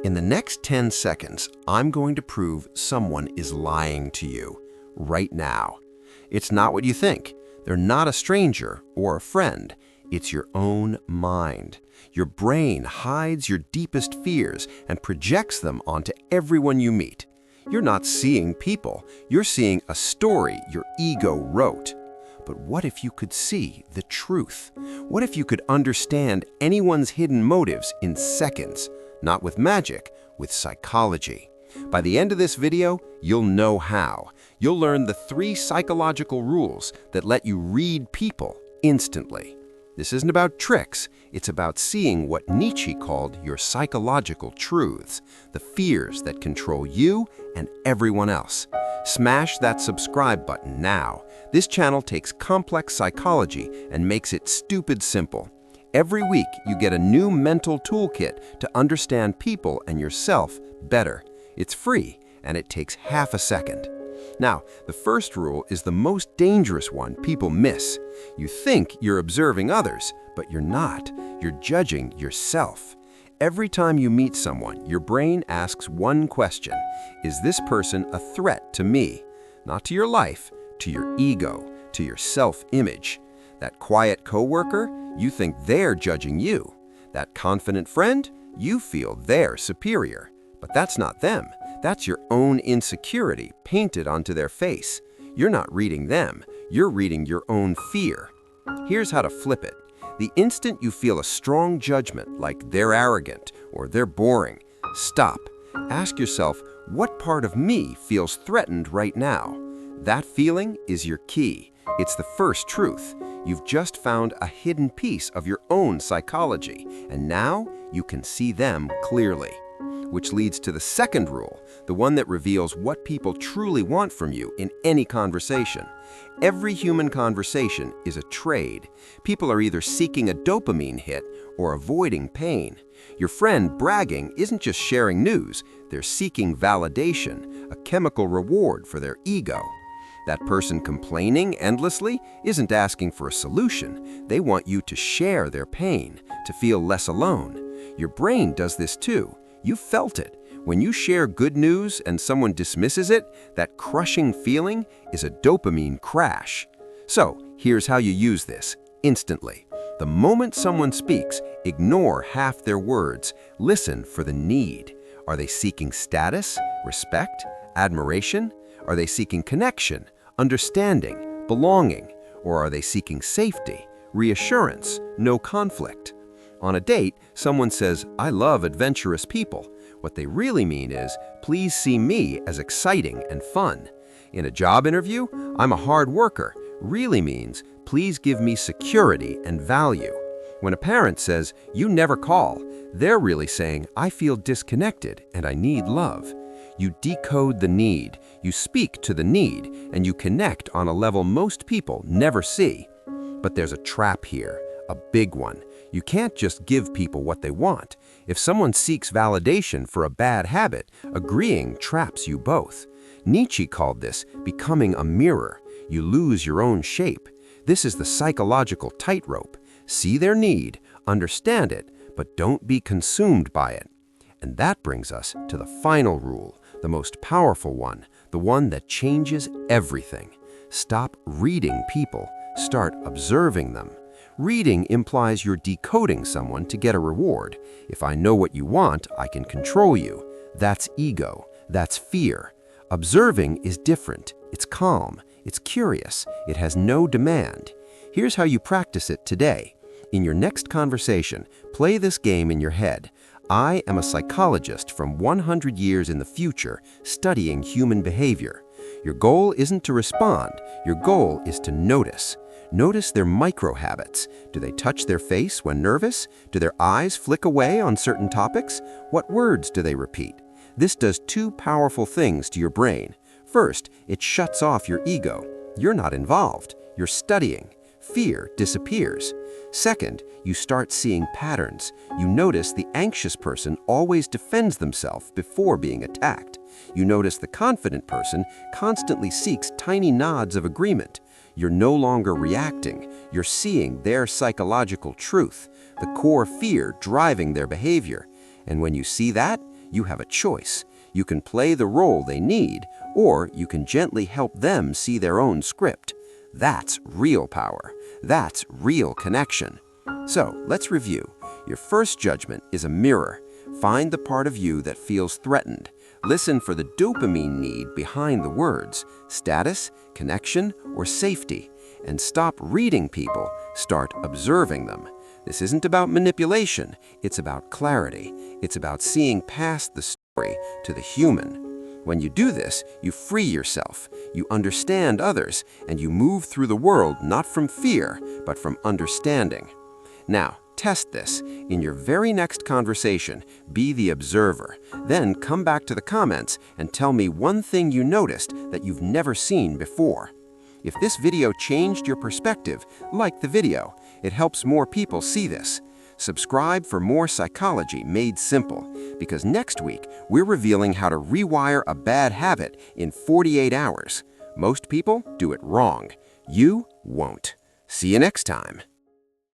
In the next 10 seconds, I'm going to prove someone is lying to you right now. It's not what you think. They're not a stranger or a friend. It's your own mind. Your brain hides your deepest fears and projects them onto everyone you meet. You're not seeing people. You're seeing a story your ego wrote. But what if you could see the truth? What if you could understand anyone's hidden motives in seconds? Not with magic, with psychology. By the end of this video, you'll know how. You'll learn the 3 psychological rules that let you read people instantly. This isn't about tricks, it's about seeing what Nietzsche called your psychological truths, the fears that control you and everyone else. Smash that subscribe button now. This channel takes complex psychology and makes it stupid simple. Every week, you get a new mental toolkit to understand people and yourself better. It's free, and it takes half a second. Now, the first rule is the most dangerous one people miss. You think you're observing others, but you're not. You're judging yourself. Every time you meet someone, your brain asks one question. Is this person a threat to me? Not to your life, to your ego, to your self-image. That quiet coworker, you think they're judging you. That confident friend, you feel they're superior. But that's not them. That's your own insecurity painted onto their face. You're not reading them. You're reading your own fear. Here's how to flip it. The instant you feel a strong judgment, like they're arrogant or they're boring, stop. Ask yourself, what part of me feels threatened right now? That feeling is your key. It's the first truth. You've just found a hidden piece of your own psychology, and now you can see them clearly. Which leads to the second rule, the one that reveals what people truly want from you in any conversation. Every human conversation is a trade. People are either seeking a dopamine hit or avoiding pain. Your friend bragging isn't just sharing news, they're seeking validation, a chemical reward for their ego. That person complaining endlessly isn't asking for a solution. They want you to share their pain, to feel less alone. Your brain does this too. You felt it. When you share good news and someone dismisses it, that crushing feeling is a dopamine crash. So, here's how you use this, instantly. The moment someone speaks, ignore half their words. Listen for the need. Are they seeking status, respect, admiration? Are they seeking connection, understanding, belonging? Or are they seeking safety, reassurance, no conflict? On a date, someone says, "I love adventurous people." What they really mean is, "Please see me as exciting and fun." In a job interview, "I'm a hard worker," really means, "Please give me security and value." When a parent says, "You never call," they're really saying, "I feel disconnected and I need love." You decode the need, you speak to the need, and you connect on a level most people never see. But there's a trap here, a big one. You can't just give people what they want. If someone seeks validation for a bad habit, agreeing traps you both. Nietzsche called this becoming a mirror. You lose your own shape. This is the psychological tightrope. See their need, understand it, but don't be consumed by it. And that brings us to the final rule, the most powerful one, the one that changes everything. Stop reading people, start observing them. Reading implies you're decoding someone to get a reward. If I know what you want, I can control you. That's ego. That's fear. Observing is different. It's calm. It's curious. It has no demand. Here's how you practice it today. In your next conversation, play this game in your head. I am a psychologist from 100 years in the future studying human behavior. Your goal isn't to respond. Your goal is to notice. Notice their micro-habits. Do they touch their face when nervous? Do their eyes flick away on certain topics? What words do they repeat? This does 2 powerful things to your brain. First, it shuts off your ego. You're not involved. You're studying. Fear disappears. Second, you start seeing patterns. You notice the anxious person always defends themselves before being attacked. You notice the confident person constantly seeks tiny nods of agreement. You're no longer reacting. You're seeing their psychological truth, the core fear driving their behavior. And when you see that, you have a choice. You can play the role they need, or you can gently help them see their own script. That's real power. That's real connection. So, let's review. Your first judgment is a mirror. Find the part of you that feels threatened. Listen for the dopamine need behind the words, status, connection, or safety. And stop reading people, start observing them. This isn't about manipulation, it's about clarity. It's about seeing past the story to the human. When you do this, you free yourself, you understand others, and you move through the world not from fear, but from understanding. Now, test this. In your very next conversation, be the observer. Then come back to the comments and tell me one thing you noticed that you've never seen before. If this video changed your perspective, like the video. It helps more people see this. Subscribe for more psychology made simple, because next week we're revealing how to rewire a bad habit in 48 hours. Most people do it wrong. You won't. See you next time.